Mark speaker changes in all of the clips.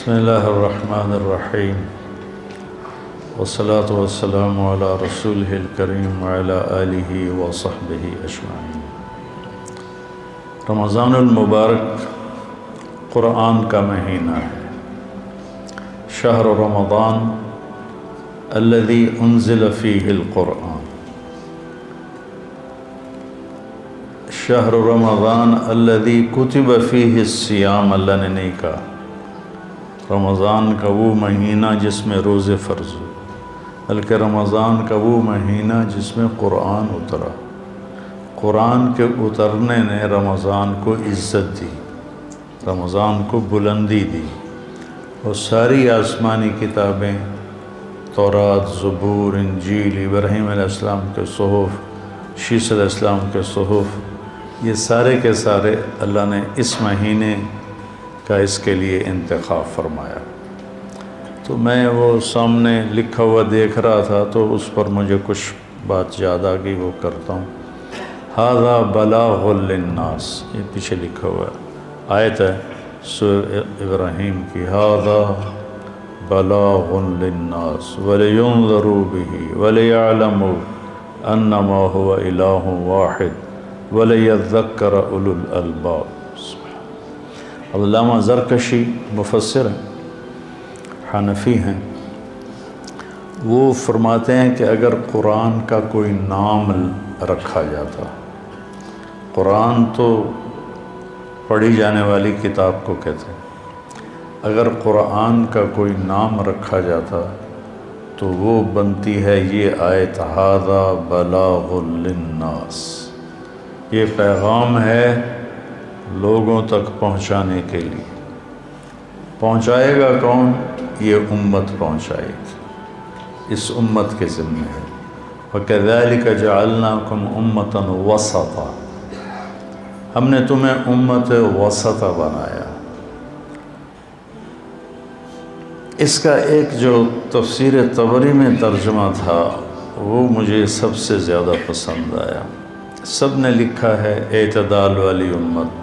Speaker 1: بسم اللہ الرحمن الرحیم والصلاة والسلام علی رسولہ الکریم وعلی آلہ وصحبہ اجمعین۔ رمضان المبارک قرآن کا مہینہ ہے۔ شہر رمضان الذی انزل فیہ القرآن، شہر رمضان الذی کتب فیہ الصیام، اللہ نے نہیں کہا رمضان کا وہ مہینہ جس میں روزے فرض ہوئے، بلکہ رمضان کا وہ مہینہ جس میں قرآن اترا۔ قرآن کے اترنے نے رمضان کو عزت دی، رمضان کو بلندی دی، اور ساری آسمانی کتابیں، تورات، زبور، انجیل، ابراہیم علیہ السلام کے صحف، شیس علیہ السلام کے صحف، یہ سارے کے سارے اللہ نے اس مہینے کا اس کے لیے انتخاب فرمایا۔ تو میں وہ سامنے لکھا ہوا دیکھ رہا تھا تو اس پر مجھے کچھ بات یاد آ گئی، وہ کرتا ہوں۔ ھذا بلاغ للناس، یہ پیچھے لکھا ہوا ہے، آیت ہے سورہ ابراہیم کی، ھذا بلاغ للناس ولینذروا بہ ولیعلموا انما هو الہ واحد ولیذکر اولو الالباب۔ علامہ زرکشی مفسر ہیں، حنفی ہیں، وہ فرماتے ہیں کہ اگر قرآن کا کوئی نام رکھا جاتا، قرآن تو پڑھی جانے والی کتاب کو کہتے ہیں، اگر قرآن کا کوئی نام رکھا جاتا تو وہ بنتی ہے یہ آیت، ھذا بلاغ للناس، یہ پیغام ہے لوگوں تک پہنچانے کے لیے۔ پہنچائے گا کون؟ یہ امت پہنچائے گی، اس امت کے ذمہ ہے۔ وَكَذَلِكَ جَعَلْنَاكُمْ أُمَّةً وَسَطًا، ہم نے تمہیں امت وسطا بنایا۔ اس کا ایک جو تفسیر طبری میں ترجمہ تھا وہ مجھے سب سے زیادہ پسند آیا۔ سب نے لکھا ہے اعتدال والی امت،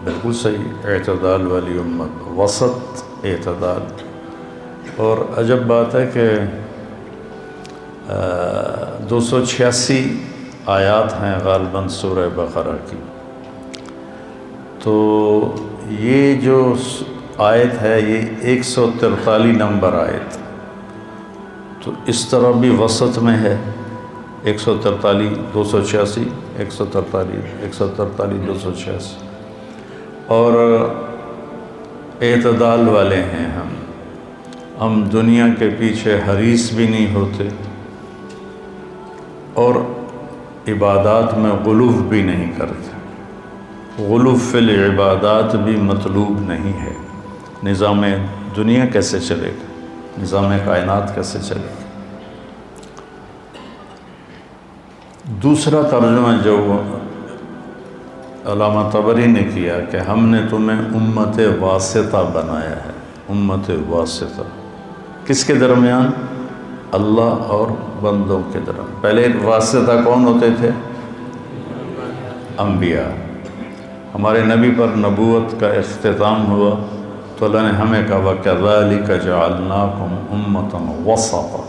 Speaker 1: بالکل صحیح، اعتدال والی امت، وسط، اعتدال۔ اور عجب بات ہے کہ 286 آیات ہیں غالباً سورہ بقرہ کی، تو یہ جو آیت ہے یہ 143 نمبر آیت، تو اس طرح بھی وسط میں ہے، 143 286 143 286، اور اعتدال والے ہیں ہم دنیا کے پیچھے حریص بھی نہیں ہوتے، اور عبادات میں غلو بھی نہیں کرتے۔ غلو فی العبادات بھی مطلوب نہیں ہے۔ نظام دنیا کیسے چلے گا؟ نظام کائنات کیسے چلے گا؟ دوسرا ترجمہ جو علامہ طبری نے کیا کہ ہم نے تمہیں امت واسطہ بنایا ہے۔ امت واسطہ کس کے درمیان؟ اللہ اور بندوں کے درمیان۔ پہلے واسطہ کون ہوتے تھے؟ انبیاء۔ ہمارے نبی پر نبوت کا اختتام ہوا تو اللہ نے ہمیں کہا وَكَذَلِكَ جَعَلْنَاكُمْ أُمَّةً وَسَطًا۔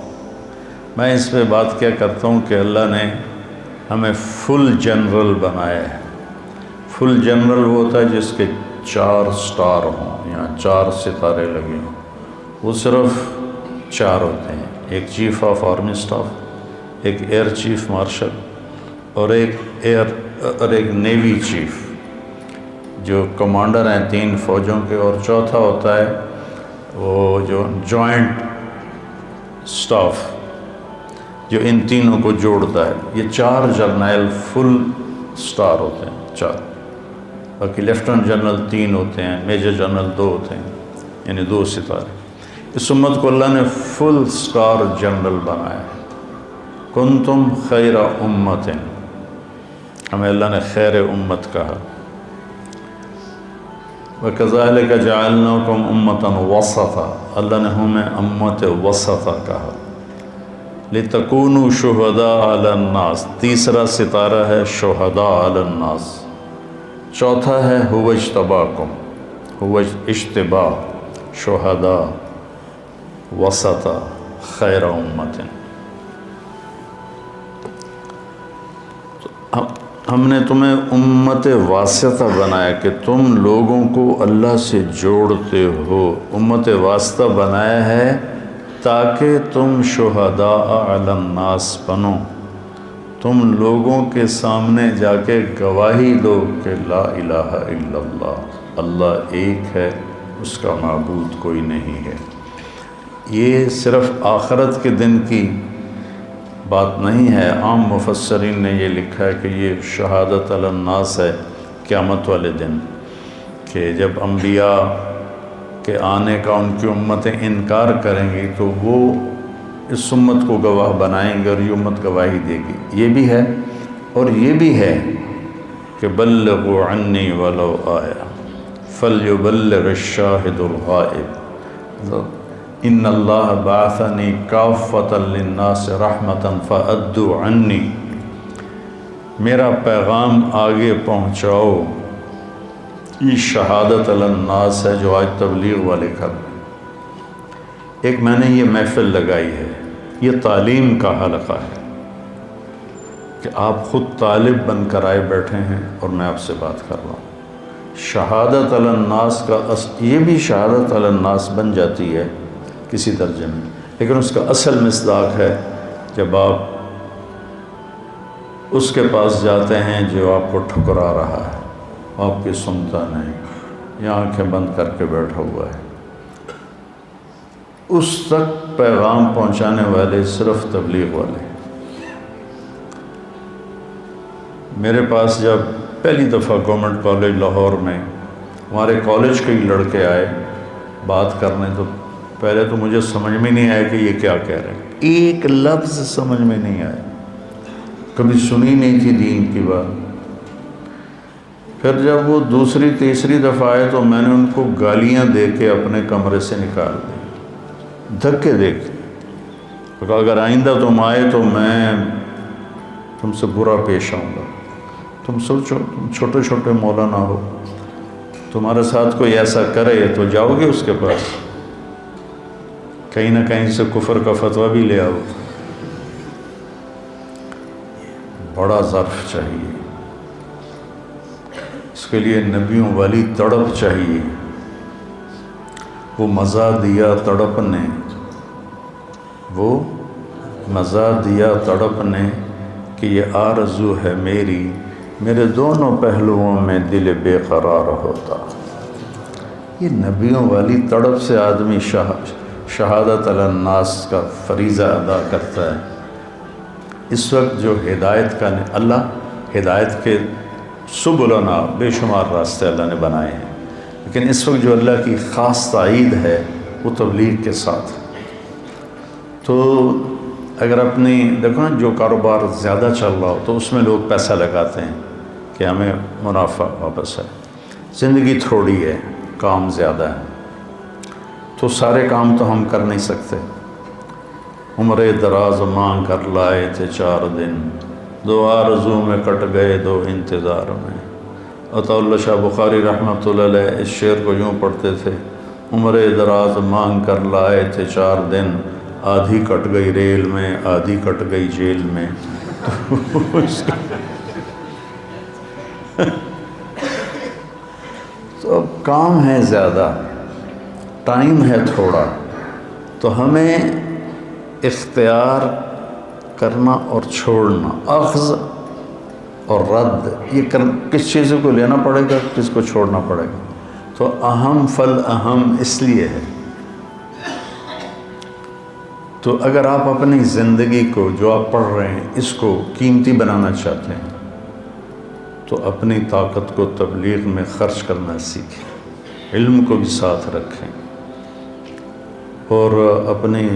Speaker 1: میں اس پہ بات کیا کرتا ہوں کہ اللہ نے ہمیں فل جنرل بنایا ہے۔ فل جنرل وہ ہوتا ہے جس کے 4 سٹار ہوں یا 4 ستارے لگے ہوں، وہ صرف 4 ہوتے ہیں، ایک چیف آف آرمی اسٹاف، ایک ایئر چیف مارشل، اور ایک نیوی چیف جو کمانڈر ہیں 3 فوجوں کے، اور چوتھا ہوتا ہے وہ جو جوائنٹ اسٹاف جو ان تینوں کو جوڑتا ہے۔ یہ 4 جرنیل فل سٹار ہوتے ہیں، 4۔ باقی لیفٹنٹ جنرل 3 ہوتے ہیں، میجر جنرل 2 ہوتے ہیں، یعنی 2 ستارے۔ اس امت کو اللہ نے فل سٹار جنرل بنایا ہے۔ کنتم خیر امت، ہمیں اللہ نے خیر امت کہا۔ وَكَذَلِكَ جَعَلْنَاكُمْ أُمَّةً وَسَطًا، اللہ نے ہمیں امت وسطا کہا۔ لِتَكُونُوا شُهَدَاءَ عَلَى النَّاسِ، تیسرا ستارہ ہے شہداء علی الناس، چوتھا ہے هُوَ اجْتَبَاكُمْ، هُوَ اجتباء، شہداء وسطا خیر امت. ہم نے تمہیں امت واسطہ بنایا کہ تم لوگوں کو اللہ سے جوڑتے ہو. امت واسطہ بنایا ہے تاکہ تم شہداء علی الناس بنو، تم لوگوں کے سامنے جا کے گواہی دو کہ لا الہ الا اللہ، اللہ ایک ہے، اس کا معبود کوئی نہیں ہے. یہ صرف آخرت کے دن کی بات نہیں ہے. عام مفسرین نے یہ لکھا ہے کہ یہ شہادت علی الناس ہے قیامت والے دن، کہ جب انبیاء کے آنے کا ان کی امتیں انکار کریں گی تو وہ اس امت کو گواہ بنائیں گے اور یہ امت گواہی دے گی. یہ بھی ہے اور یہ بھی ہے کہ بلغوا عنی ولو آیا فلیبلغ الشاہد الغائب، ان اللہ بعثنی کافۃ للناس رحمۃ فأدوا عنی. میرا پیغام آگے پہنچاؤ. یہ شہادت علی الناس ہے جو آج تبلیغ والے کر رہے ہیں. ایک میں نے یہ محفل لگائی ہے، یہ تعلیم کا حلقہ ہے کہ آپ خود طالب بن کر آئے بیٹھے ہیں اور میں آپ سے بات کر رہا ہوں. شہادت علی الناس کا یہ بھی شہادت علی الناس بن جاتی ہے کسی درجے میں، لیکن اس کا اصل مصداق ہے جب آپ اس کے پاس جاتے ہیں جو آپ کو ٹھکرا رہا ہے، آپ کی سنتا نہیں، یا آنکھیں بند کر کے بیٹھا ہوا ہے. اس تک پیغام پہنچانے والے صرف تبلیغ والے. میرے پاس جب پہلی دفعہ گورنمنٹ کالج لاہور میں ہمارے کالج کے ہی لڑکے آئے بات کرنے، تو پہلے تو مجھے سمجھ میں نہیں آیا کہ یہ کیا کہہ رہے ہیں. ایک لفظ سمجھ میں نہیں آیا، کبھی سنی نہیں تھی دین کی بات. پھر جب وہ دوسری تیسری دفعہ آئے تو میں نے ان کو گالیاں دے کے اپنے کمرے سے نکال دی، دھکے دے کے. کہا اگر آئندہ تم آئے تو میں تم سے برا پیش آؤں گا. تم سوچو، تم چھوٹے چھوٹے مولانا ہو، تمہارے ساتھ کوئی ایسا کرے تو جاؤ گے اس کے پاس، کہیں نہ کہیں سے کفر کا فتویٰ بھی لے آؤ. بڑا ظرف چاہیے اس کے لیے، نبیوں والی تڑپ چاہیے. وہ مزہ دیا تڑپ نے، وہ مزہ دیا تڑپ نے کہ یہ آرزو ہے میری، میرے دونوں پہلوؤں میں دل بے قرار ہوتا. یہ نبیوں والی تڑپ سے آدمی شہادت علی الناس کا فریضہ ادا کرتا ہے. اس وقت جو ہدایت کا اللہ ہدایت کے سبلنا بے شمار راستے اللہ نے بنائے ہیں، لیکن اس وقت جو اللہ کی خاص تائید ہے وہ تبلیغ کے ساتھ. تو اگر اپنی دیکھو نا، جو کاروبار زیادہ چل رہا ہو تو اس میں لوگ پیسہ لگاتے ہیں کہ ہمیں منافع واپس ہے. زندگی تھوڑی ہے، کام زیادہ ہے، تو سارے کام تو ہم کر نہیں سکتے. عمر دراز مانگ کر لائے تھے 4 دن، 2 آرزو میں کٹ گئے 2 انتظار میں. عطا اللہ شاہ بخاری رحمۃ اللہ علیہ اس شعر کو یوں پڑھتے تھے: عمر دراز مانگ کر لائے تھے 4 دن، آدھی کٹ گئی ریل میں، آدھی کٹ گئی جیل میں. تو اب کام ہے زیادہ، ٹائم ہے تھوڑا، تو ہمیں اختیار کرنا اور چھوڑنا، اخذ اور رد، یہ کس چیز کو لینا پڑے گا، کس کو چھوڑنا پڑے گا. تو اہم فل اہم اس لیے ہے. تو اگر آپ اپنی زندگی کو جو آپ پڑھ رہے ہیں اس کو قیمتی بنانا چاہتے ہیں تو اپنی طاقت کو تبلیغ میں خرچ کرنا سیکھیں، علم کو بھی ساتھ رکھیں، اور اپنی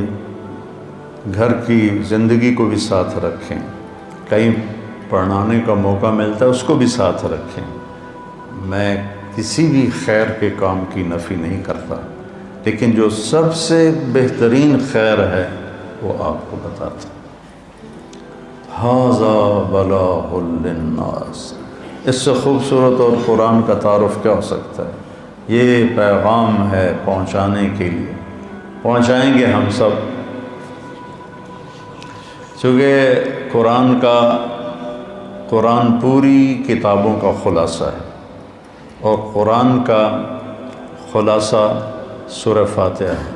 Speaker 1: گھر کی زندگی کو بھی ساتھ رکھیں. کہیں پڑھانے کا موقع ملتا ہے اس کو بھی ساتھ رکھیں. میں کسی بھی خیر کے کام کی نفی نہیں کرتا، لیکن جو سب سے بہترین خیر ہے وہ آپ کو بتاتا. ھذا بلاغ للناس، اس سے خوبصورت اور قرآن کا تعارف کیا ہو سکتا ہے؟ یہ پیغام ہے پہنچانے کے لیے، پہنچائیں گے ہم سب، چونکہ قرآن پوری کتابوں کا خلاصہ ہے، اور قرآن کا خلاصہ سورہ فاتحہ ہے،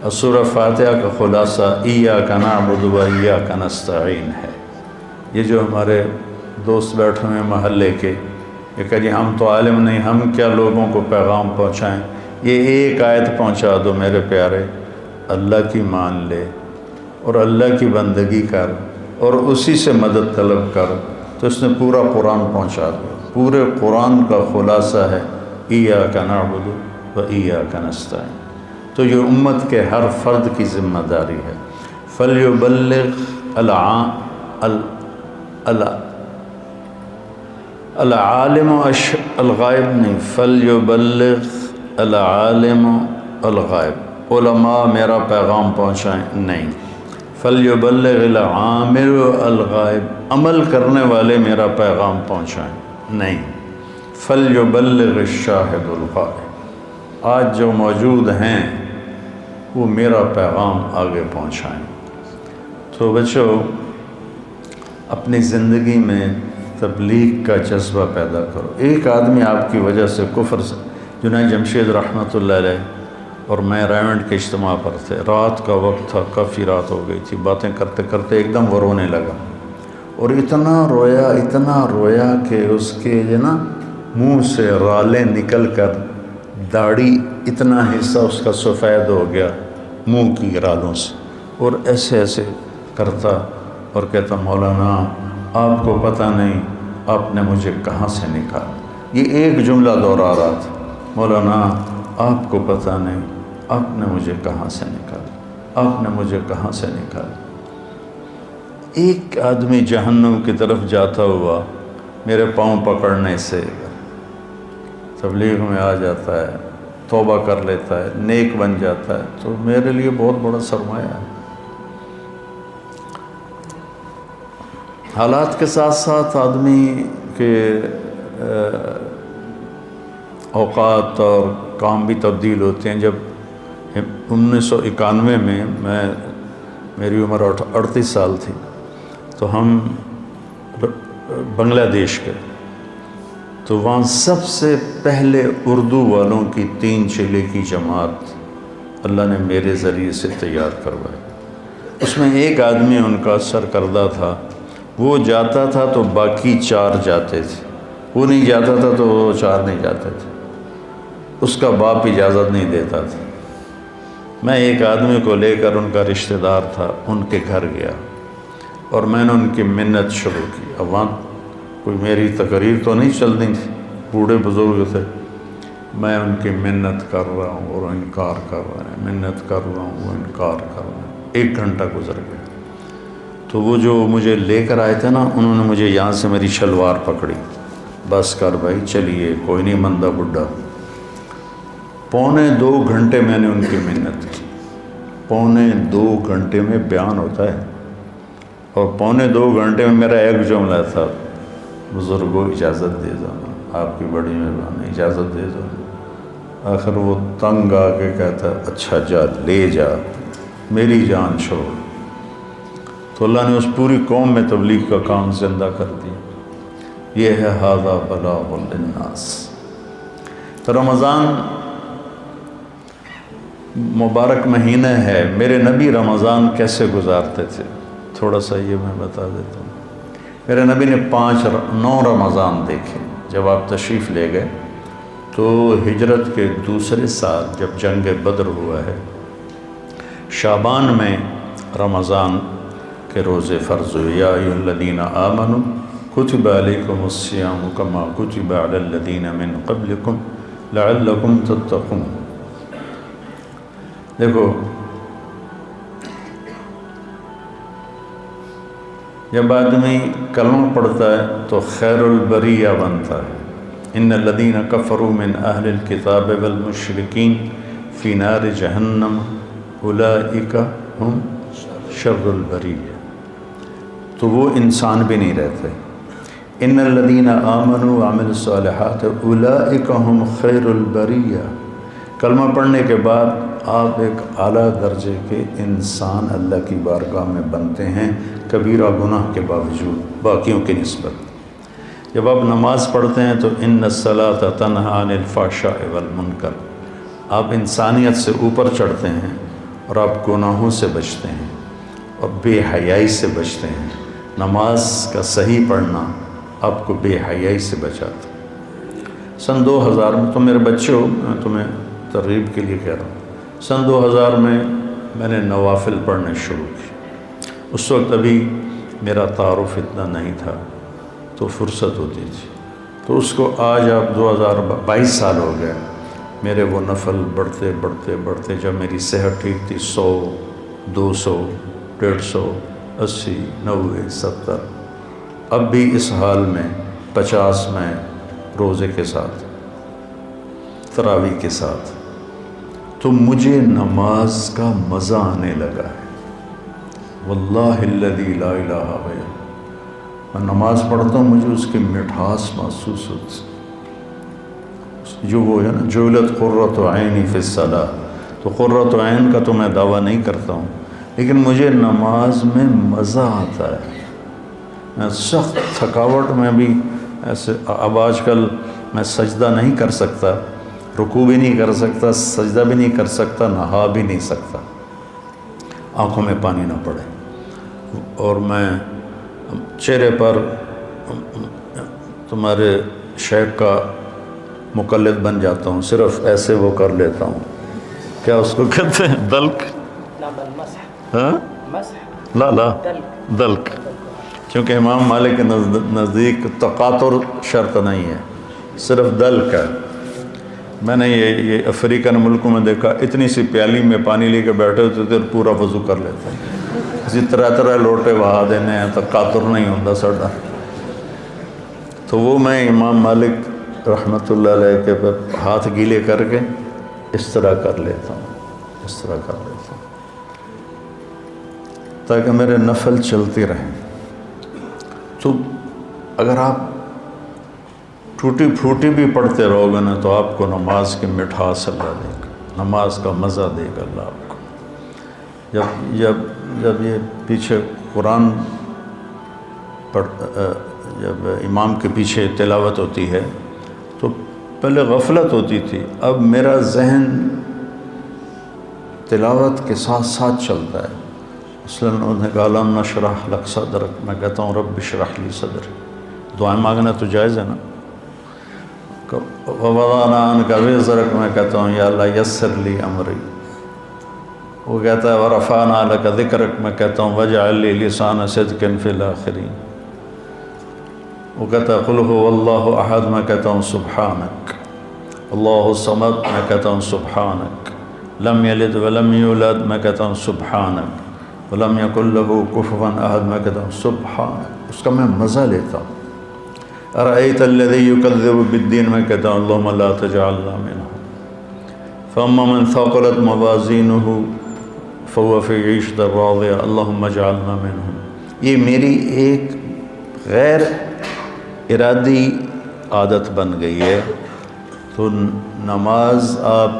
Speaker 1: اور سورہ فاتحہ کا خلاصہ ایاک نعبد و ایاک نستعین ہے۔ یہ جو ہمارے دوست بیٹھے ہوئے محلے کے، یہ کہ جی ہم تو عالم نہیں، ہم کیا لوگوں کو پیغام پہنچائیں، یہ ایک آیت پہنچا دو میرے پیارے، اللہ کی مان لے اور اللہ کی بندگی کر اور اسی سے مدد طلب کر، تو اس نے پورا قرآن پہنچا دیا۔ پورے قرآن کا خلاصہ ہے ایاک نعبد و ایاک نستعین۔ تو یہ امت کے ہر فرد کی ذمہ داری ہے۔ فَلْيُبَلِّغْ العالم الغائب نہیں، فَلْيُبَلِّغْ العالم الغائب، علماء میرا پیغام پہنچائیں نہیں، فَلْيُبَلِّغْ العامل الغائب، عمل کرنے والے میرا پیغام پہنچائیں نہیں، فَلْيُبَلِّغْ الشاہد الغائب، آج جو موجود ہیں وہ میرا پیغام آگے پہنچائیں۔ تو بچوں، اپنی زندگی میں تبلیغ کا جذبہ پیدا کرو۔ ایک آدمی آپ کی وجہ سے کفر سے، جنید جمشید رحمۃ اللہ علیہ اور میں ریونڈ کے اجتماع پر تھے، رات کا وقت تھا، کافی رات ہو گئی تھی، باتیں کرتے کرتے ایک دم وہ رونے لگا، اور اتنا رویا کہ اس کے منہ سے رالیں نکل کر داڑھی اتنا حصہ اس کا سفید ہو گیا منہ کی رالوں سے، اور ایسے کرتا اور کہتا مولانا آپ کو پتہ نہیں آپ نے مجھے کہاں سے نکالا۔ یہ ایک جملہ دہرا رہا تھا، مولانا آپ کو پتہ نہیں آپ نے مجھے کہاں سے نکالا، آپ نے مجھے کہاں سے نکالا۔ ایک آدمی جہنم کی طرف جاتا ہوا میرے پاؤں پکڑنے سے تبلیغ میں آ جاتا ہے، توبہ کر لیتا ہے، نیک بن جاتا ہے، تو میرے لیے بہت بڑا سرمایہ ہے۔ حالات کے ساتھ ساتھ آدمی کے اوقات اور کام بھی تبدیل ہوتے ہیں۔ جب 1991 میں میری عمر 38 سال تھی، تو ہم بنگلہ دیش گئے، تو وہاں سب سے پہلے اردو والوں کی 3 چیلے کی جماعت اللہ نے میرے ذریعے سے تیار کروائی۔ اس میں ایک آدمی ان کا سرکردہ تھا، وہ جاتا تھا تو باقی 4 جاتے تھے، وہ نہیں جاتا تھا تو وہ 4 نہیں جاتے تھے، اس کا باپ اجازت نہیں دیتا تھا۔ میں ایک آدمی کو لے کر، ان کا رشتہ دار تھا، ان کے گھر گیا اور میں نے ان کی منت شروع کی۔ اب وہاں کوئی میری تقریر تو نہیں چل رہی تھی، بوڑھے بزرگ تھے، میں ان کی منت کر رہا ہوں اور انکار کر رہے ہیں، منت کر رہا ہوں وہ انکار کر رہے ہیں۔ 1 گھنٹہ گزر گیا، تو وہ جو مجھے لے کر آئے تھے نا، انہوں نے مجھے یہاں سے میری شلوار پکڑی، بس کر بھائی چلیے، کوئی نہیں مندہ بڈھا۔ 2.25 گھنٹے میں نے ان کی منت کی، 2.25 گھنٹے میں بیان ہوتا ہے، اور 2.25 گھنٹے میں میرا ایک جملہ تھا، بزرگوں اجازت دے دو، آپ کی بڑی مہربانی، اجازت دے دو۔ آخر وہ تنگ آ کے کہتا اچھا جا لے جا، میری جان چھوڑ۔ تو اللہ نے اس پوری قوم میں تبلیغ کا کام زندہ کر دیا۔ یہ ہے ھذا بلاغ للناس۔ تو رمضان مبارک مہینہ ہے، میرے نبی رمضان کیسے گزارتے تھے تھوڑا سا یہ میں بتا دیتا ہوں۔ میرے نبی نے 9 رمضان دیکھے۔ جب آپ تشریف لے گئے تو ہجرت کے دوسرے سال جب جنگ بدر ہوا ہے، شعبان میں رمضان کے روزے فرض ہوئے۔ یا ایھا الذین آمنوا کتب علیکم الصیام کما کتب علی الذین من قبلکم لعلکم تتقون۔ دیکھو، جب آدمی کلمہ پڑھتا ہے تو خیر البریہ بنتا ہے۔ ان الذین کفروا من اہل الکتاب والمشرکین فی نار جہنم اولئک ہم شر البریہ۔ تو وہ انسان بھی نہیں رہتے۔ ان الذین آمنوا وعملوا الصالحات اولئک هم خیر البریہ۔ کلمہ پڑھنے کے بعد آپ ایک اعلیٰ درجے کے انسان اللہ کی بارگاہ میں بنتے ہیں، کبیرہ گناہ کے باوجود باقیوں کی نسبت۔ جب آپ نماز پڑھتے ہیں تو ان الصلاۃ تنہی عن الفحشاء والمنکر، آپ انسانیت سے اوپر چڑھتے ہیں اور آپ گناہوں سے بچتے ہیں اور بے حیائی سے بچتے ہیں۔ نماز کا صحیح پڑھنا آپ کو بے حیائی سے بچاتا ہے۔ سن 2000 میں، تو میرے بچے ہو، میں تمہیں ترغیب کے لیے کہہ رہا ہوں، سن 2000 میں نے نوافل پڑھنے شروع کی۔ اس وقت ابھی میرا تعارف اتنا نہیں تھا تو فرصت ہوتی تھی، تو اس کو آج آپ 2022 سال ہو گئے، میرے وہ نفل بڑھتے بڑھتے بڑھتے، جب میری صحت ٹھیک تھی 100 200 150 80 90 70، اب بھی اس حال میں 50 میں روزے کے ساتھ، تراویح کے ساتھ، تو مجھے نماز کا مزہ آنے لگا ہے۔ واللہ الذی لا الہ غیرہ، میں نماز پڑھتا ہوں مجھے اس کی مٹھاس محسوس ہوتی، جو وہ ہے نا جعلت قرۃ عینی فی الصلاۃ، تو قرۃ عین کا تو میں دعویٰ نہیں کرتا ہوں، لیکن مجھے نماز میں مزہ آتا ہے۔ میں سخت تھکاوٹ میں بھی ایسے، اب آج کل میں سجدہ نہیں کر سکتا، رکوع بھی نہیں کر سکتا، سجدہ بھی نہیں کر سکتا، نہا بھی نہیں سکتا، آنکھوں میں پانی نہ پڑے، اور میں چہرے پر تمہارے شیخ کا مقلد بن جاتا ہوں، صرف ایسے وہ کر لیتا ہوں، کیا اس کو کہتے ہیں، دلک؟ ہاں لا دلک، کیونکہ امام مالک کے نزدیک تقاطر شرط نہیں ہے، صرف دلک ہے۔ میں نے یہ افریقن ملکوں میں دیکھا، اتنی سی پیالی میں پانی لے کے بیٹھے ہوتے تھے، پورا وضو کر لیتے ہیں، اسی طرح لوٹے بہا دینے ہیں، تقاطر نہیں ہوتا ساڈا۔ تو وہ میں امام مالک رحمۃ اللہ علیہ کے ہاتھ گیلے کر کے اس طرح کر لیتا ہوں، اس طرح کر لیتا ہوں، تاکہ میرے نفل چلتے رہیں۔ تو اگر آپ ٹوٹی پھوٹی بھی پڑھتے رہو گے نا، تو آپ کو نماز کی مٹھاس اللہ دے گا، نماز کا مزہ دے گا اللہ آپ کو۔ جب یہ پیچھے قرآن جب امام کے پیچھے تلاوت ہوتی ہے تو پہلے غفلت ہوتی تھی، اب میرا ذہن تلاوت کے ساتھ ساتھ چلتا ہے۔ اس لیے انہوں نے کہا الم نشرح لک صدرک، میں کہتا ہوں رب اشرح لی صدری، دعائیں مانگنا تو جائز ہے نا۔ ووضعنا عنک وزرک، میں کہتا ہوں یا اللہ یسر لی امری۔ وہ کہتا ہے ورفعنا لک ذکرک، میں کہتا ہوں واجعل لی لسان صدق فی الاخرین۔ وہ کہتا ہے قل هو اللہ احد، میں کہتا ہوں سبحانک۔ اللہ الصمد، میں کہتا ہوں سبحانک۔ لم یلد ولم یولد، میں کہتا ہوں سبحانک۔ ولم یکن لہ کفوا احد، میں کہتا ہوں سبحانک۔ اس کا میں مزہ لیتا ہوں۔ ارأیت الذی یکذب بالدین، میں کہتا ہوں اللہم لا تجعلنا منہم۔ فاما من ثقلت موازینہ فهو فی عیشۃ راضیہ اللہم اجعلنا منہم۔ یہ میری ایک غیر ارادی عادت بن گئی ہے۔ تو نماز آپ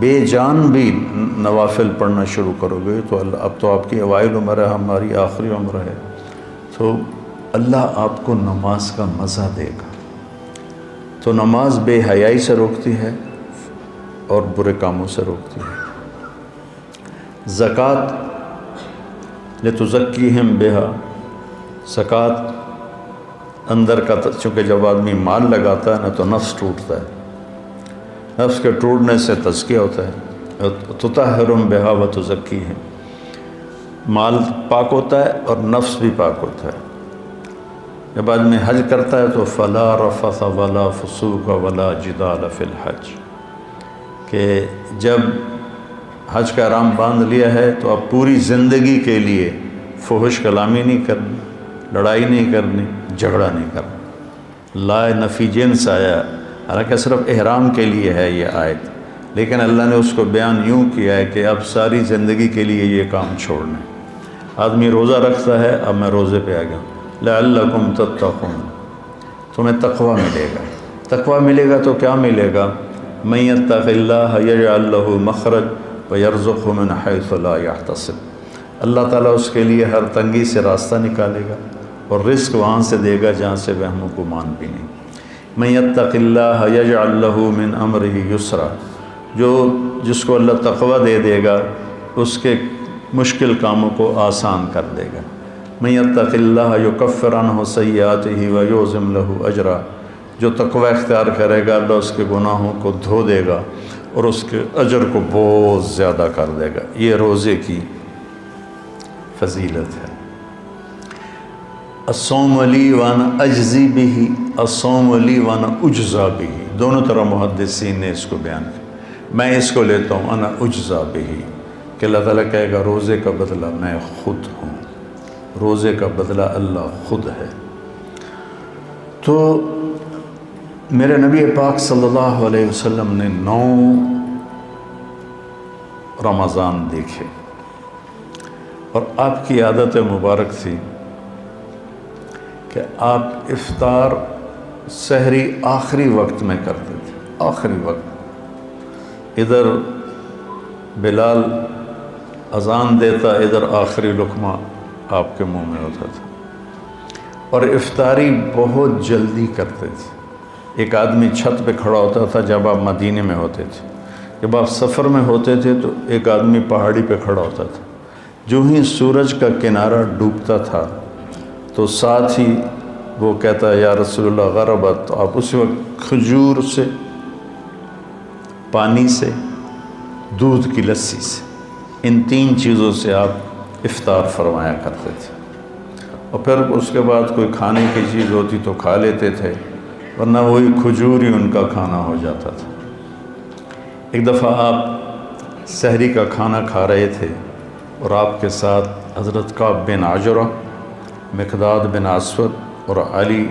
Speaker 1: بے جان بھی نوافل پڑھنا شروع کرو گے تو اب تو آپ کی اوائل عمر ہے، ہماری آخری عمر ہے، تو اللہ آپ کو نماز کا مزہ دے گا۔ تو نماز بے حیائی سے روکتی ہے اور برے کاموں سے روکتی ہے۔ زکوٰۃ لتزکیہم بہا، زکوٰۃ اندر کا، چونکہ جب آدمی مال لگاتا ہے نا تو نفس ٹوٹتا ہے، نفس کے ٹوٹنے سے تزکیہ ہوتا ہے۔ تطہرہم بہا وتزکیہم، مال پاک ہوتا ہے اور نفس بھی پاک ہوتا ہے۔ جب آدمی حج کرتا ہے تو فلا رفث ولا فسوق ولا جدال فی الحج، کہ جب حج کا احرام باندھ لیا ہے تو اب پوری زندگی کے لیے فحش کلامی نہیں کرنی، لڑائی نہیں کرنی، جھگڑا نہیں کرنا۔ لا نفی جنس آیا، حالانکہ صرف احرام کے لیے ہے یہ آیت، لیکن اللہ نے اس کو بیان یوں کیا ہے کہ اب ساری زندگی کے لیے یہ کام چھوڑنا ہے۔ آدمی روزہ رکھتا ہے، اب میں روزے پہ آ گیا، لعلکم تتقون، تمہیں تقوی ملے گا۔ تقوی ملے گا تو کیا ملے گا؟ من یتق اللہ یجعل لہ مخرج ویرزقہ من حیث لا یحتسب، اللہ تعالیٰ اس کے لیے ہر تنگی سے راستہ نکالے گا اور رزق وہاں سے دے گا جہاں سے وہ ہم کو مان بھی نہیں۔ من یتق اللہ یجعل لہ من امرہ یسرا، جس کو اللہ تقوی دے گا اس کے مشکل کاموں کو آسان کر دے گا۔ من یتق اللہ یکفر عنہ سیئاتہ ویعظم لہ اجرا، جو تقوی اختیار کرے گا اللہ اس کے گناہوں کو دھو دے گا اور اس کے اجر کو بہت زیادہ کر دے گا۔ یہ روزے کی فضیلت ہے۔ الصوم لی وانا اجزی بہ، الصوم لی وانا اجزا بہ، دونوں طرح محدثین نے اس کو بیان کیا۔ میں اس کو لیتا ہوں انا اجزا بہ، کہ اللہ تعالیٰ کہے گا روزے کا بدلہ میں خود ہوں، روزے کا بدلہ اللہ خود ہے۔ تو میرے نبی پاک صلی اللہ علیہ وسلم نے 9 رمضان دیکھے، اور آپ کی عادت مبارک تھی کہ آپ افطار سحری آخری وقت میں کرتے تھے، آخری وقت، ادھر بلال اذان دیتا، ادھر آخری لقمہ آپ کے منہ میں ہوتا تھا، اور افطاری بہت جلدی کرتے تھے۔ ایک آدمی چھت پہ کھڑا ہوتا تھا جب آپ مدینے میں ہوتے تھے، جب آپ سفر میں ہوتے تھے تو ایک آدمی پہاڑی پہ کھڑا ہوتا تھا، جو ہی سورج کا کنارہ ڈوبتا تھا تو ساتھ ہی وہ کہتا ہے یا رسول اللہ غربت، تو آپ اسی وقت کھجور سے، پانی سے، دودھ کی لسی سے، ان 3 چیزوں سے آپ افطار فرمایا کرتے تھے، اور پھر اس کے بعد کوئی کھانے کی چیز ہوتی تو کھا لیتے تھے، ورنہ وہی کھجور ہی ان کا کھانا ہو جاتا تھا۔ ایک دفعہ آپ سحری کا کھانا کھا رہے تھے اور آپ کے ساتھ حضرت کعب بن عجرہ، مقداد بن اسود اور علی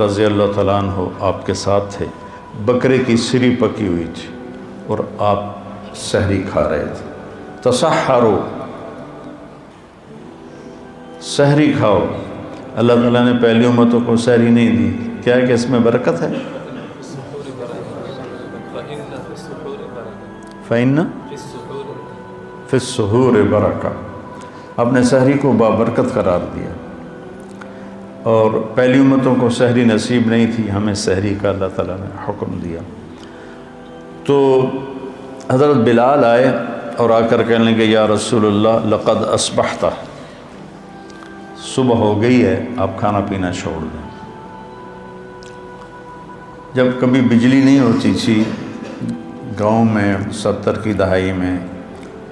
Speaker 1: رضی اللہ تعالیٰ عنہ آپ کے ساتھ تھے۔ بکرے کی سری پکی ہوئی تھی اور آپ سحری کھا رہے تھے۔ تسحروا، سحری کھاؤ، اللہ تعالیٰ نے پہلی امتوں کو سحری نہیں دی، کیا ہے کہ اس میں برکت ہے؟ فَإِنَّ فِي السُّحُورِ برکہ، آپ نے سحری کو بابرکت قرار دیا، اور پہلی امتوں کو سحری نصیب نہیں تھی، ہمیں سحری کا اللہ تعالیٰ نے حکم دیا۔ تو حضرت بلال آئے اور آ کر کہنے لگے یا رسول اللہ لقد اصبحت، صبح ہو گئی ہے، آپ کھانا پینا چھوڑ دیں۔ جب کبھی بجلی نہیں ہوتی تھی گاؤں میں 70 کی دہائی میں،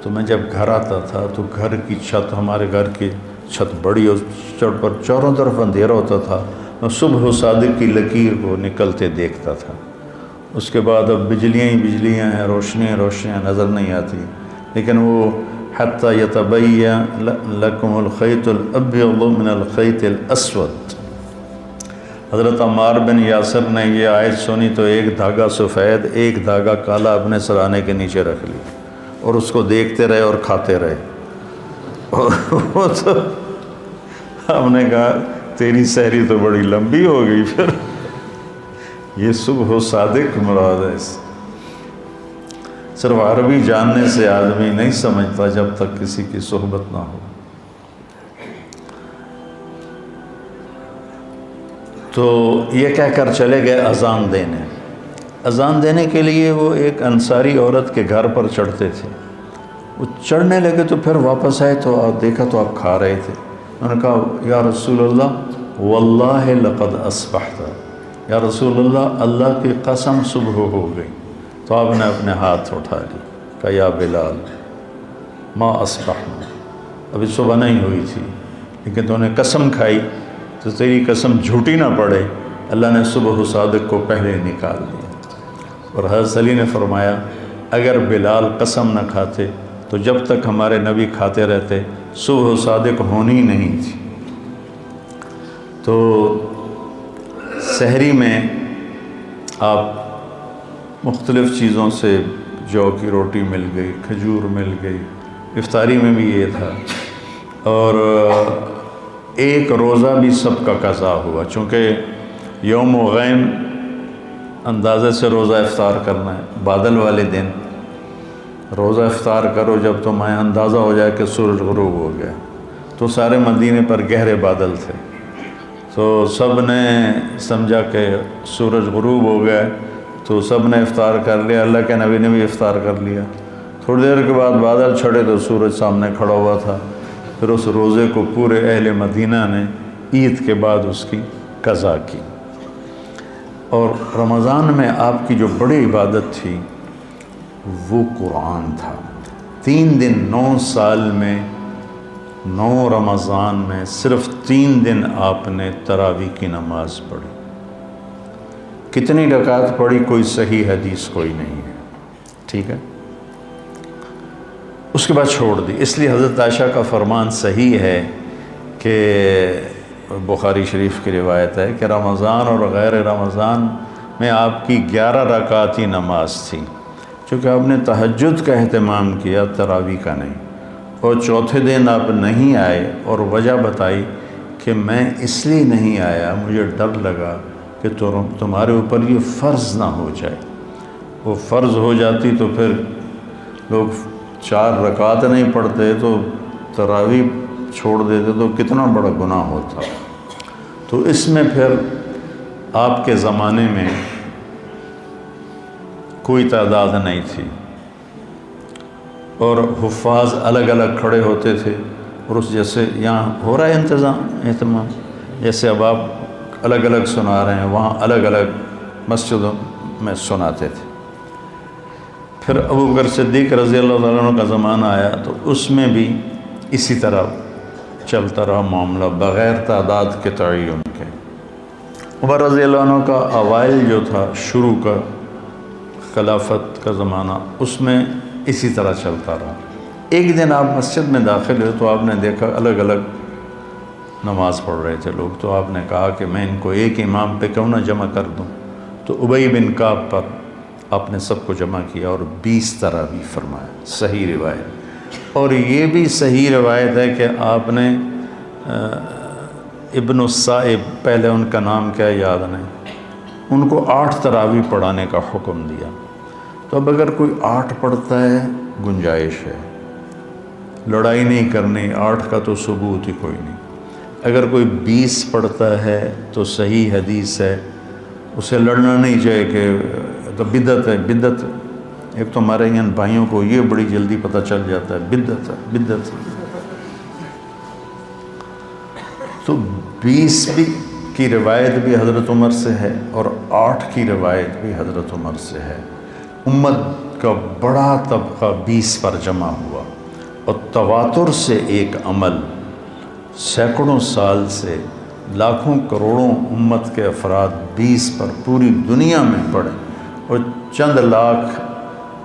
Speaker 1: تو میں جب گھر آتا تھا تو گھر کی چھت، ہمارے گھر کی چھت بڑی، اور چھت پر چاروں طرف اندھیرا ہوتا تھا، میں صبح و صادق کی لکیر کو نکلتے دیکھتا تھا۔ اس کے بعد اب بجلیاں ہی بجلیاں ہیں، روشنیاں روشنیاں نظر نہیں آتی، لیکن وہ حتی یتبین لکم الخیط الابیض من الخیط الاسود، حضرت عمار بن یاسر نے یہ آیت سنی تو ایک دھاگا سفید، ایک دھاگا کالا اپنے سرانے کے نیچے رکھ لی، اور اس کو دیکھتے رہے اور کھاتے رہے۔ وہ تو ہم نے کہا تیری سحری تو بڑی لمبی ہو گئی، پھر یہ صبح و صادق مراد ہے۔ صرف عربی جاننے سے آدمی نہیں سمجھتا جب تک کسی کی صحبت نہ ہو۔ تو یہ کہہ کر چلے گئے اذان دینے۔ اذان دینے کے لیے وہ ایک انصاری عورت کے گھر پر چڑھتے تھے، وہ چڑھنے لگے تو پھر واپس آئے تو دیکھا تو آپ کھا رہے تھے۔ انہوں نے کہا یا رسول اللہ واللہ لقد اصبحت، یا رسول اللہ اللہ کی قسم صبح ہو گئی۔ تو آپ نے اپنے ہاتھ اٹھا لی، کہا یا بلال ما اصبحنا، ابھی صبح نہیں ہوئی تھی، لیکن تو نے قسم کھائی تو تیری قسم جھوٹی نہ پڑے، اللہ نے صبح و صادق کو پہلے نکال دیا۔ اور حضرت علی نے فرمایا اگر بلال قسم نہ کھاتے تو جب تک ہمارے نبی کھاتے رہتے صبح و صادق ہونی نہیں تھی۔ تو سحری میں آپ مختلف چیزوں سے، جو کی روٹی مل گئی، کھجور مل گئی، افطاری میں بھی یہ تھا، اور ایک روزہ بھی سب کا قضا ہوا، چونکہ یوم غیم اندازے سے روزہ افطار کرنا ہے، بادل والے دن روزہ افطار کرو جب تمہیں اندازہ ہو جائے کہ سورج غروب ہو گیا۔ تو سارے مدینے پر گہرے بادل تھے، تو سب نے سمجھا کہ سورج غروب ہو گیا، تو سب نے افطار کر لیا، اللہ کے نبی نے بھی افطار کر لیا۔ تھوڑی دیر کے بعد بادل چھڑے تو سورج سامنے کھڑا ہوا تھا، پھر اس روزے کو پورے اہل مدینہ نے عید کے بعد اس کی قضا کی۔ اور رمضان میں آپ کی جو بڑی عبادت تھی وہ قرآن تھا۔ 3 دن 9 سال میں 9 رمضان میں صرف 3 دن آپ نے تراویح کی نماز پڑھی۔ کتنی رکعت پڑھی کوئی صحیح حدیث کوئی نہیں ہے، ٹھیک ہے، اس کے بعد چھوڑ دی۔ اس لیے حضرت عائشہ کا فرمان صحیح ہے کہ بخاری شریف کی روایت ہے کہ رمضان اور غیر رمضان میں آپ کی 11 رکعتی نماز تھی، چونکہ آپ نے تہجد کا اہتمام کیا، تراویح کا نہیں۔ اور چوتھے دن آپ نہیں آئے اور وجہ بتائی کہ میں اس لیے نہیں آیا، مجھے ڈر لگا کہ تمہارے اوپر یہ فرض نہ ہو جائے، وہ فرض ہو جاتی تو پھر لوگ 4 رکعت نہیں پڑھتے تو تراویح چھوڑ دیتے تو کتنا بڑا گناہ ہوتا۔ تو اس میں پھر آپ کے زمانے میں کوئی تعداد نہیں تھی، اور حفاظ الگ الگ کھڑے ہوتے تھے، اور اس جیسے یہاں ہو رہا ہے اہتمام، جیسے اب آپ الگ الگ سنا رہے ہیں، وہاں الگ الگ مسجدوں میں سناتے تھے۔ پھر ابو بکر صدیق رضی اللہ تعالیٰ عنہ کا زمانہ آیا تو اس میں بھی اسی طرح چلتا رہا معاملہ بغیر تعداد کے تعین کے۔ عمر رضی اللہ عنہ کا اوائل جو تھا، شروع کا خلافت کا زمانہ، اس میں اسی طرح چلتا رہا۔ ایک دن آپ مسجد میں داخل ہوئے تو آپ نے دیکھا الگ الگ نماز پڑھ رہے تھے لوگ، تو آپ نے کہا کہ میں ان کو ایک امام پہ کیوں نہ جمع کر دوں، تو ابی بن کعب پر آپ نے سب کو جمع کیا اور 20 تراویح فرمایا، صحیح روایت۔ اور یہ بھی صحیح روایت ہے کہ آپ نے ابن السائب، پہلے ان کا نام کیا یاد نہیں، ان کو 8 تراویح پڑھانے کا حکم دیا۔ تو اب اگر کوئی 8 پڑھتا ہے گنجائش ہے، لڑائی نہیں کرنی، 8 کا تو ثبوت ہی کوئی نہیں۔ اگر کوئی 20 پڑھتا ہے تو صحیح حدیث ہے، اسے لڑنا نہیں چاہیے کہ تو بدعت ہے، بدعت۔ ایک تو ہمارے یہاں بھائیوں کو یہ بڑی جلدی پتہ چل جاتا ہے بدعت ہے، بدعت۔ تو 20 کی روایت بھی حضرت عمر سے ہے اور 8 کی روایت بھی حضرت عمر سے ہے۔ امت کا بڑا طبقہ 20 پر جمع ہوا، اور تواتر سے ایک عمل سینکڑوں سال سے لاکھوں کروڑوں امت کے افراد 20 پر پوری دنیا میں پڑھیں، اور چند لاکھ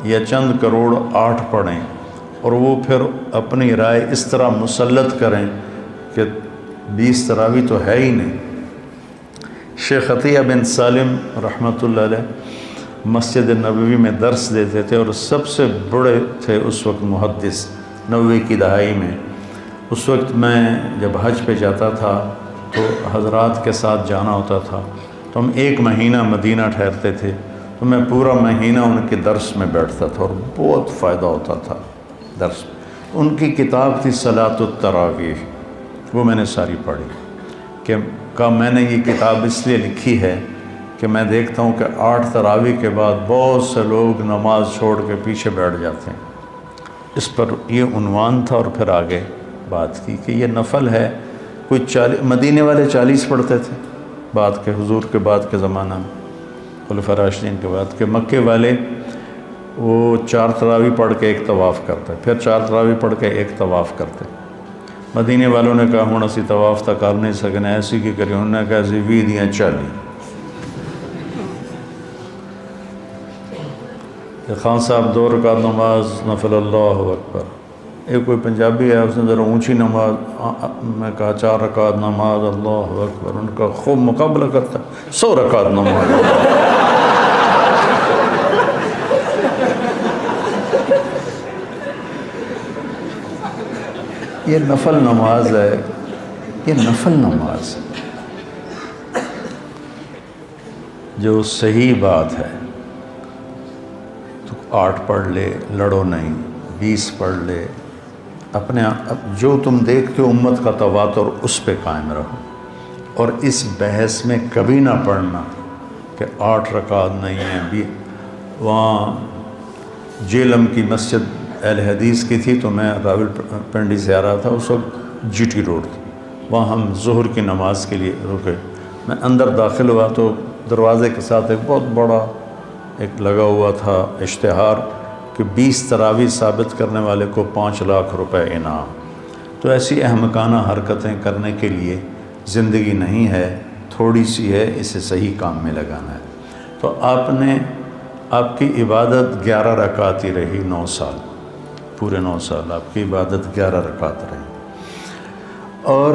Speaker 1: یا چند کروڑ 8 پڑھیں، اور وہ پھر اپنی رائے اس طرح مسلط کریں کہ 20 تراویح تو ہے ہی نہیں۔ شیخ عطیہ بن سالم رحمۃ اللہ علیہ مسجد نبوی میں درس دیتے تھے، اور سب سے بڑے تھے اس وقت محدث 90 کی دہائی میں۔ اس وقت میں جب حج پہ جاتا تھا تو حضرات کے ساتھ جانا ہوتا تھا، تو ہم 1 مہینہ مدینہ ٹھہرتے تھے، تو میں پورا مہینہ ان کے درس میں بیٹھتا تھا اور بہت فائدہ ہوتا تھا درس میں۔ ان کی کتاب تھی صلاۃ التراویح، وہ میں نے ساری پڑھی کہ میں نے یہ کتاب اس لیے لکھی ہے کہ میں دیکھتا ہوں کہ 8 تراویح کے بعد بہت سے لوگ نماز چھوڑ کے پیچھے بیٹھ جاتے ہیں۔ اس پر یہ عنوان تھا، اور پھر آگے بات کی کہ یہ نفل ہے۔ کوئی مدینے والے 40 پڑھتے تھے بعد کے، حضور کے بعد کے زمانہ میں، خلفاء راشدین کے بعد کے۔ مکے والے وہ 4 تراویح پڑھ کے ایک طواف کرتے، پھر 4 تراویح پڑھ کے ایک طواف کرتے۔ مدینے والوں نے کہا ہوں اسی طواف تک کر نہیں سکنے، ایسی کی کری، انہوں نے کہا ایسی 20 دیاں 40۔ خان صاحب 2 رکعت نماز نفل، اللہ اکبر۔ ایک کوئی پنجابی ہے، اس نے ذرا اونچی نماز، میں کہا 4 رکعت نماز، اللہ اکبر۔ ان کا خوب مقابلہ کرتا 100 رکعت نماز۔ یہ نفل نماز ہے، یہ نفل نماز ہے۔ جو صحیح بات ہے تو 8 پڑھ لے، لڑو نہیں، 20 پڑھ لے، اپنے جو تم دیکھتے ہو امت کا تواتر اس پہ قائم رہو، اور اس بحث میں کبھی نہ پڑھنا کہ 8 رکعت نہیں ہیں۔ بھی وہاں جیلم کی مسجد اہل حدیث کی تھی، تو میں راول پنڈی سے آ رہا تھا، اس وقت جی ٹی روڈ تھی، وہاں ہم ظہر کی نماز کے لیے رکے۔ میں اندر داخل ہوا تو دروازے کے ساتھ ایک بہت بڑا ایک لگا ہوا تھا اشتہار کہ 20 تراویح ثابت کرنے والے کو 5 لاکھ روپے انعام۔ تو ایسی احمقانہ حرکتیں کرنے کے لیے زندگی نہیں ہے، تھوڑی سی ہے، اسے صحیح کام میں لگانا ہے۔ تو آپ کی عبادت 11 رکعت ہی رہی 9 سال، پورے 9 سال آپ کی عبادت 11 رکعت رہی۔ اور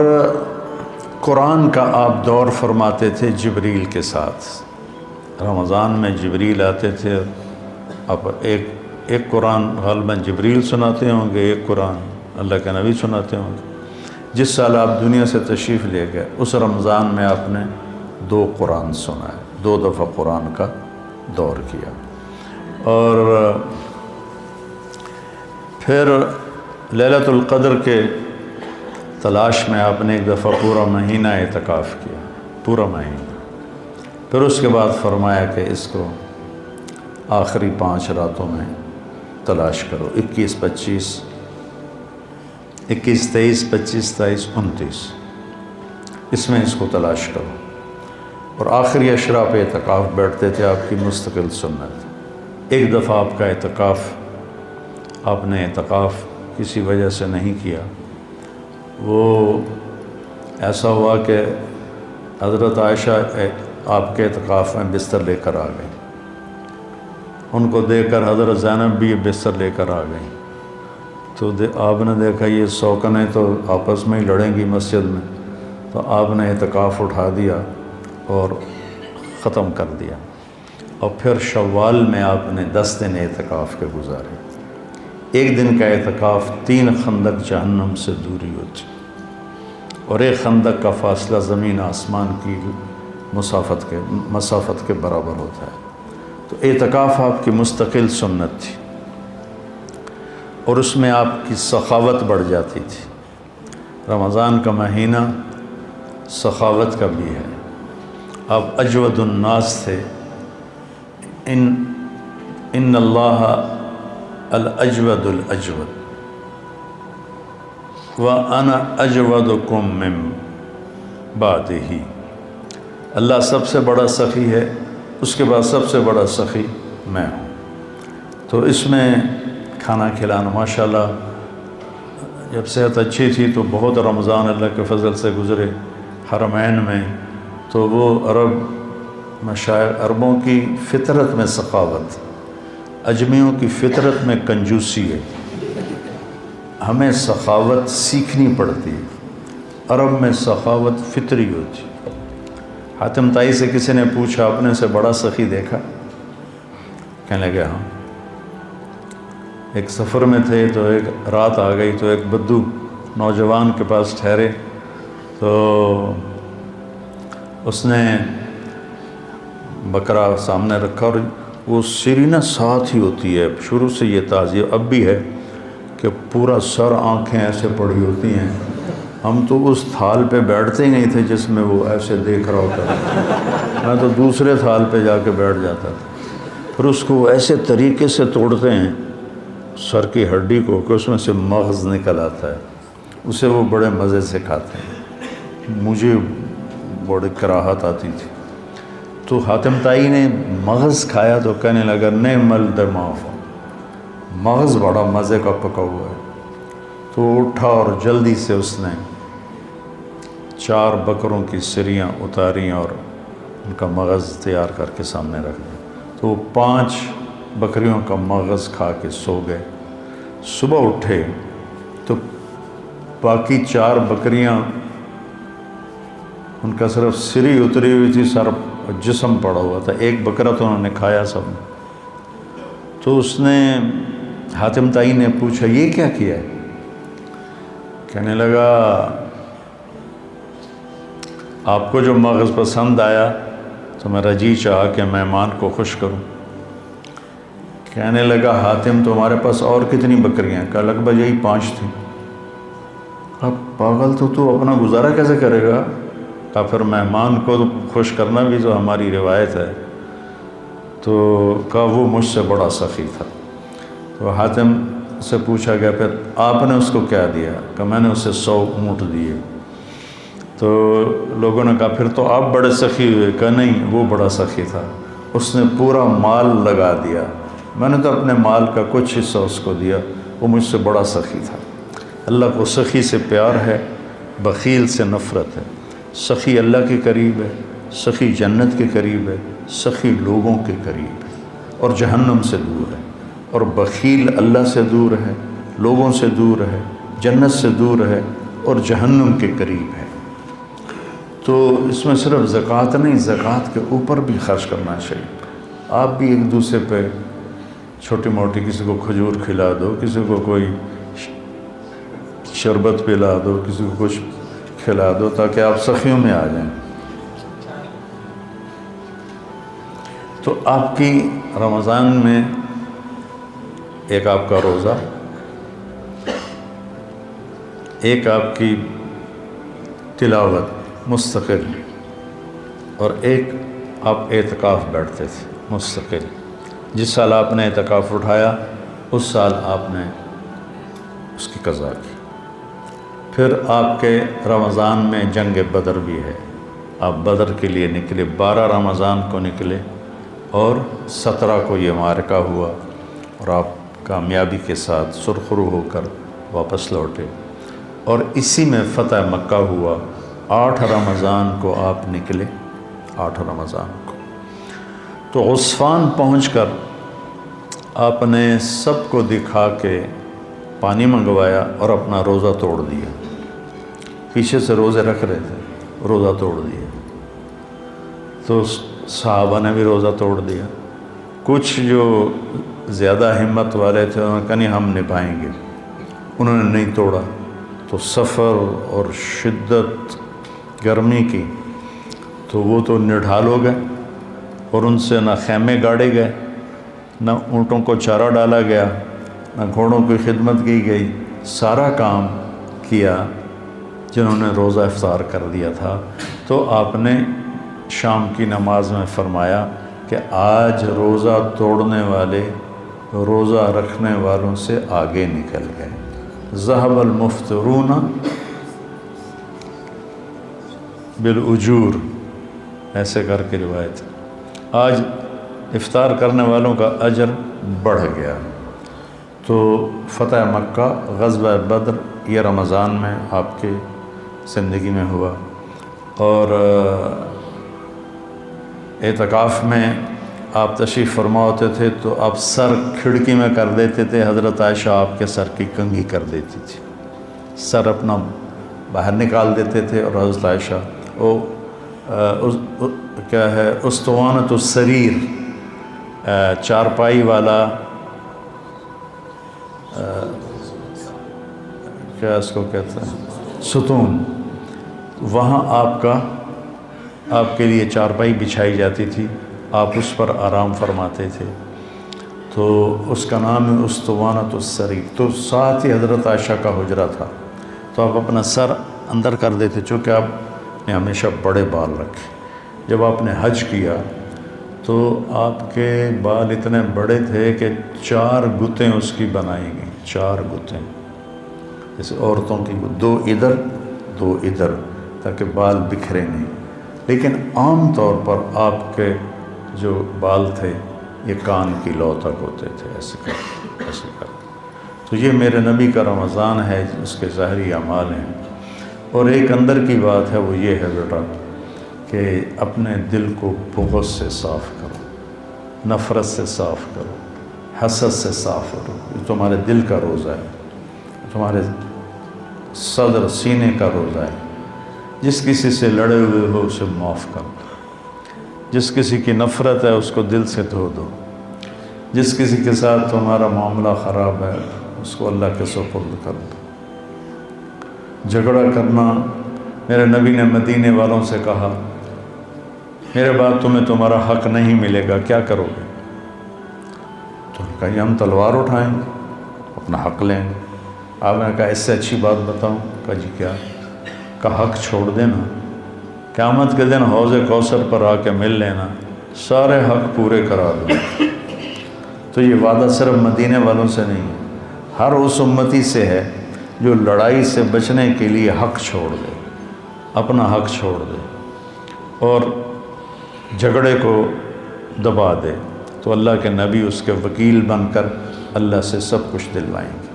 Speaker 1: قرآن کا آپ دور فرماتے تھے جبریل کے ساتھ، رمضان میں جبریل آتے تھے، اب ایک قرآن غالباً جبریل سناتے ہوں گے، ایک قرآن اللہ کے نبی سناتے ہوں گے۔ جس سال آپ دنیا سے تشریف لے گئے اس رمضان میں آپ نے 2 قرآن سنائے، 2 دفعہ قرآن کا دور کیا۔ اور پھر لیلۃ القدر کے تلاش میں آپ نے ایک دفعہ پورا مہینہ اعتکاف کیا، پورا مہینہ۔ پھر اس کے بعد فرمایا کہ اس کو آخری 5 راتوں میں تلاش کرو، 21، 25، 21، 23، 25، 27، 29، اس میں اس کو تلاش کرو۔ اور آخری اشرا پہ اعتکاف بیٹھتے تھے، آپ کی مستقل سنت۔ ایک دفعہ آپ کا اعتکاف، آپ نے اعتکاف کسی وجہ سے نہیں کیا، وہ ایسا ہوا کہ حضرت عائشہ آپ کے اعتکاف میں بستر لے کر آ گئی، ان کو دیکھ کر حضرت زینب بھی یہ بستر لے کر آ گئی۔ تو آپ نے دیکھا یہ سوکنیں تو آپس میں ہی لڑیں گی مسجد میں، تو آپ نے اعتکاف اٹھا دیا اور ختم کر دیا۔ اور پھر شوال میں آپ نے 10 دن اعتکاف کے گزارے۔ ایک دن کا اعتکاف 3 خندق جہنم سے دوری ہوتی، اور ایک خندق کا فاصلہ زمین آسمان کی مسافت کے برابر ہوتا ہے۔ تو اعتکاف آپ کی مستقل سنت تھی، اور اس میں آپ کی سخاوت بڑھ جاتی تھی۔ رمضان کا مہینہ سخاوت کا بھی ہے، آپ اجود الناس تھے۔ ان اللہ الاجود الاجود وانا اجودکم من بعدہ، اللہ سب سے بڑا سخی ہے، اس کے بعد سب سے بڑا سخی میں ہوں۔ تو اس میں کھانا کھلانا ماشاءاللہ، جب صحت اچھی تھی تو بہت رمضان اللہ کے فضل سے گزرے حرمین میں، تو وہ عربوں کی فطرت میں سخاوت، اجمیوں کی فطرت میں کنجوسی ہے، ہمیں سخاوت سیکھنی پڑتی ہے، عرب میں سخاوت فطری ہوتی۔ حاتم طائی سے کسی نے پوچھا اپنے سے بڑا سخی دیکھا؟ کہنے لگے ہاں۔ ایک سفر میں تھے تو ایک رات آ گئی، تو ایک بدو نوجوان کے پاس ٹھہرے، تو اس نے بکرا سامنے رکھا، اور وہ سیرینہ ساتھ ہی ہوتی ہے، شروع سے یہ تعزیہ اب بھی ہے کہ پورا سر آنکھیں ایسے پڑی ہوتی ہیں، ہم تو اس تھال پہ بیٹھتے ہی نہیں تھے جس میں وہ ایسے دیکھ رہا ہوتا، میں تو دوسرے تھال پہ جا کے بیٹھ جاتا تھا۔ پھر اس کو ایسے طریقے سے توڑتے ہیں سر کی ہڈی کو کہ اس میں سے مغز نکل آتا ہے، اسے وہ بڑے مزے سے کھاتے ہیں، مجھے بڑی کراہت آتی تھی۔ تو حاتم طائی نے مغز کھایا تو کہنے لگا نعم الدماغ، مغز بڑا مزے کا پکا ہوا ہے۔ تو اٹھا اور جلدی سے اس نے 4 بکروں کی سریاں اتاریں اور ان کا مغز تیار کر کے سامنے رکھ دیا۔ تو وہ 5 بکریوں کا مغز کھا کے سو گئے۔ صبح اٹھے تو باقی 4 بکریاں، ان کا صرف سری اتری ہوئی تھی، سر جسم پڑا ہوا تھا، ایک بکرا تو انہوں نے کھایا سب نے۔ تو اس نے حاتم طائی نے پوچھا یہ کیا کیا ہے؟ کہنے لگا آپ کو جو مغز پسند آیا تو میرا جی چاہا کہ مہمان کو خوش کروں۔ کہنے لگا حاتم تمہارے پاس اور کتنی بکریاں ہیں؟ کہا لگ بھگ یہی 5 تھیں۔ اب پاگل تو اپنا گزارا کیسے کرے گا؟ کہا پھر مہمان کو خوش کرنا بھی تو ہماری روایت ہے۔ تو کہا وہ مجھ سے بڑا سخی تھا۔ تو حاتم سے پوچھا گیا پھر آپ نے اس کو کیا دیا؟ کہ میں نے اسے 100 اونٹ دیے۔ تو لوگوں نے کہا پھر تو آپ بڑے سخی ہوئے۔ کہ نہیں، وہ بڑا سخی تھا، اس نے پورا مال لگا دیا، میں نے تو اپنے مال کا کچھ حصہ اس کو دیا، وہ مجھ سے بڑا سخی تھا۔ اللہ کو سخی سے پیار ہے، بخیل سے نفرت ہے۔ سخی اللہ کے قریب ہے، سخی جنت کے قریب ہے، سخی لوگوں کے قریب ہے اور جہنم سے دور ہے، اور بخیل اللہ سے دور ہے، لوگوں سے دور ہے، جنت سے دور ہے اور جہنم کے قریب ہے۔ تو اس میں صرف زکوٰۃ نہیں، زکوٰۃ کے اوپر بھی خرچ کرنا چاہیے۔ آپ بھی ایک دوسرے پہ چھوٹی موٹی، کسی کو کھجور کھلا دو، کسی کو کوئی شربت پلا دو، کسی کو کچھ کھلا دو تاکہ آپ سخیوں میں آ جائیں۔ تو آپ کی رمضان میں ایک آپ کا روزہ، ایک آپ کی تلاوت مستقل، اور ایک آپ اعتکاف بیٹھتے تھے مستقل۔ جس سال آپ نے اعتکاف اٹھایا اس سال آپ نے اس کی قضا کی۔ پھر آپ کے رمضان میں جنگ بدر بھی ہے، آپ بدر کے لیے نکلے، 12 رمضان کو نکلے اور 17 کو یہ معرکہ ہوا اور آپ کامیابی کے ساتھ سرخرو ہو کر واپس لوٹے، اور اسی میں فتح مکہ ہوا۔ 8 رمضان کو آپ نکلے، 8 رمضان کو۔ تو عصفان پہنچ کر آپ نے سب کو دکھا کے پانی منگوایا اور اپنا روزہ توڑ دیا۔ پیچھے سے روزے رکھ رہے تھے، روزہ توڑ دیا۔ تو صحابہ نے بھی روزہ توڑ دیا۔ کچھ جو زیادہ ہمت والے تھے انہوں نے کہا نہیں ہم نبھائیں گے، انہوں نے نہیں توڑا۔ تو سفر اور شدت گرمی کی، تو وہ تو نڈھال ہو گئے، اور ان سے نہ خیمے گاڑے گئے، نہ اونٹوں کو چارہ ڈالا گیا، نہ گھوڑوں کی خدمت کی گئی۔ سارا کام کیا جنہوں نے روزہ افطار کر دیا تھا۔ تو آپ نے شام کی نماز میں فرمایا کہ آج روزہ توڑنے والے روزہ رکھنے والوں سے آگے نکل گئے۔ ذہب المفطرون بالاجور، ایسے کر کے روایت، آج افطار کرنے والوں کا اجر بڑھ گیا۔ تو فتح مکہ، غزوہ بدر، یہ رمضان میں آپ کے زندگی میں ہوا۔ اور اعتکاف میں آپ تشریف فرما ہوتے تھے تو آپ سر کھڑکی میں کر دیتے تھے، حضرت عائشہ آپ کے سر کی کنگھی کر دیتی تھی، سر اپنا باہر نکال دیتے تھے، اور حضرت عائشہ کیا ہے اسطوانۃ السریر، چارپائی والا، کیا اس کو کہتے ہیں، ستون، وہاں آپ کے لیے چارپائی بچھائی جاتی تھی، آپ اس پر آرام فرماتے تھے، تو اس کا نام ہے اسطوانۃ السریر۔ تو ساتھ ہی حضرت عائشہ کا حجرہ تھا، تو آپ اپنا سر اندر کر دیتے، چونکہ آپ نے ہمیشہ بڑے بال رکھے۔ جب آپ نے حج کیا تو آپ کے بال اتنے بڑے تھے کہ 4 گتیں اس کی بنائی گئیں، 4 گتیں، جیسے عورتوں کی 2 ادھر 2 ادھر، تاکہ بال بکھرے نہیں۔ لیکن عام طور پر آپ کے جو بال تھے یہ کان کی لو تک ہوتے تھے، ایسے کر۔ تو یہ میرے نبی کا رمضان ہے، اس کے ظاہری اعمال ہیں۔ اور ایک اندر کی بات ہے، وہ یہ ہے بیٹا کہ اپنے دل کو بغض سے صاف کرو، نفرت سے صاف کرو، حسد سے صاف کرو۔ یہ تمہارے دل کا روزہ ہے، تمہارے صدر سینے کا روزہ ہے۔ جس کسی سے لڑے ہوئے ہو اسے معاف کر دو، جس کسی کی نفرت ہے اس کو دل سے دھو دو، جس کسی کے ساتھ تمہارا معاملہ خراب ہے اس کو اللہ کے سپرد کر دو۔ جھگڑا کرنا. میرے نبی نے مدینے والوں سے کہا میرے بعد تمہیں تمہارا حق نہیں ملے گا، کیا کرو گے؟ تو انہوں نے کہا ہم تلوار اٹھائیں گے، اپنا حق لیں گے. آپ نے کہا اس سے اچھی بات بتاؤں. کہا جی کیا؟ کہا حق چھوڑ دینا، قیامت کے دن حوض کوثر پر آ کے مل لینا، سارے حق پورے کرا دوں. تو یہ وعدہ صرف مدینے والوں سے نہیں ہے، ہر اس امتی سے ہے جو لڑائی سے بچنے کے لیے حق چھوڑ دے، اپنا حق چھوڑ دے اور جھگڑے کو دبا دے، تو اللہ کے نبی اس کے وکیل بن کر اللہ سے سب کچھ دلوائیں گے.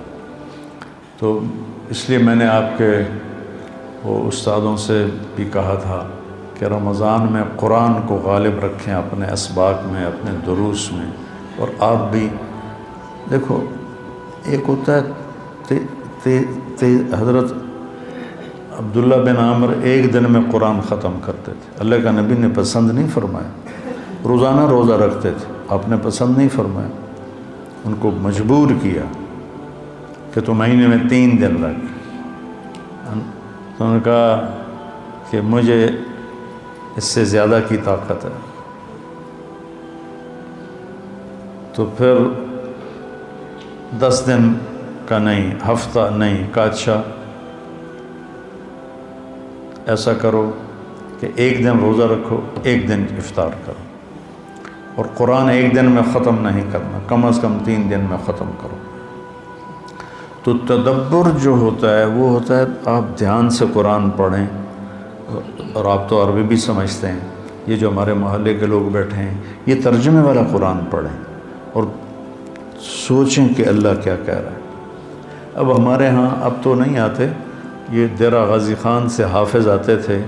Speaker 1: تو اس لیے میں نے آپ کے وہ استادوں سے بھی کہا تھا کہ رمضان میں قرآن کو غالب رکھیں اپنے اسباق میں، اپنے دروس میں. اور آپ بھی دیکھو، ایک ہوتا ہے حضرت عبداللہ بن عامر ایک دن میں قرآن ختم کرتے تھے، اللہ کا نبی نے پسند نہیں فرمایا. روزانہ روزہ رکھتے تھے، آپ نے پسند نہیں فرمایا، ان کو مجبور کیا کہ تو مہینے میں 3 دن رکھ. تو انہوں نے کہا کہ مجھے اس سے زیادہ کی طاقت ہے. تو پھر 10 دن کا نہیں، ہفتہ نہیں. کہا اچھا ایسا کرو کہ 1 دن روزہ رکھو، 1 دن افطار کرو، اور قرآن 1 دن میں ختم نہیں کرنا، کم از کم 3 دن میں ختم کرو. تو تدبر جو ہوتا ہے وہ ہوتا ہے آپ دھیان سے قرآن پڑھیں. اور آپ تو عربی بھی سمجھتے ہیں، یہ جو ہمارے محلے کے لوگ بیٹھے ہیں یہ ترجمے والا قرآن پڑھیں اور سوچیں کہ اللہ کیا کہہ رہا ہے. اب ہمارے ہاں اب تو نہیں آتے، یہ دیرہ غازی خان سے حافظ آتے تھے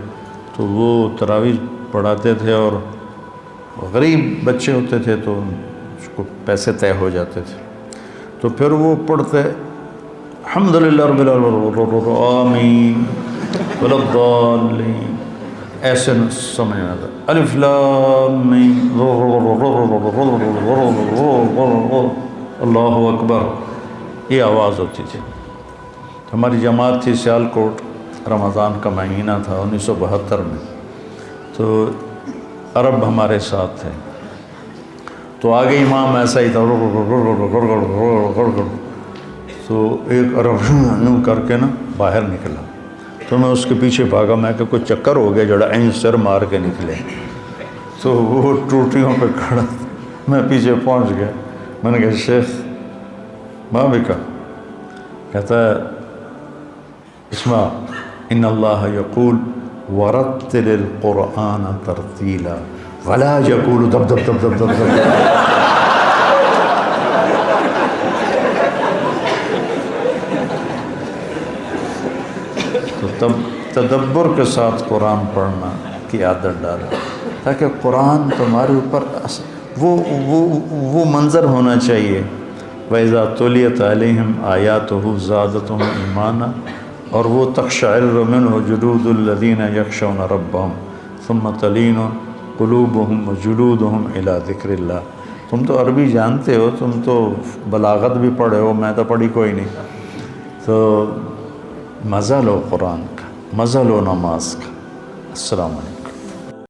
Speaker 1: تو وہ تراویح پڑھاتے تھے، اور غریب بچے ہوتے تھے تو اس کو پیسے طے ہو جاتے تھے. تو پھر وہ پڑھتے الحمدللہ رب العالمین آمین ولا الضالین، ایسے سمجھنا تھا. الف لام میم اللہ اکبر، یہ آواز ہوتی تھی. ہماری جماعت تھی سیالکوٹ، رمضان کا مہینہ تھا 1972 میں، تو عرب ہمارے ساتھ تھے. تو آگے امام ایسا ہی تھا، تو ایک عرب یوں کر کے نا باہر نکلا. تو میں اس کے پیچھے بھاگا، میں کہ کوئی چکر ہو گیا جڑا این سر مار کے نکلے. تو وہ ٹوٹیوں پہ کھڑا، میں پیچھے پہنچ گیا. میں نے کہا شیخ ماں بکا؟ کہتا ہے اسمع ان اللہ یقول ورتل القرآن ترتیلا ولا یقول دب دب دب دب دب دب. تو تب تدبر کے ساتھ قرآن پڑھنا کی عادت ڈالیں تاکہ قرآن تمہارے اوپر وہ منظر ہونا چاہیے. وَإِذَا تُلِيَتْ عَلَيْهِمْ آيَاتُهُ زَادَتْهُمْ إِيمَانًا، اور وہ تقشعر منه جلود الذين يخشون ربهم ثم تلين قلوبهم وجلودهم إلى ذكر الله. تم تو عربی جانتے ہو، تم تو بلاغت بھی پڑھے ہو، میں تو پڑھی کوئی نہیں. تو مزہ لو قرآن کا، مزہ لو نماز کا. السلام علیکم.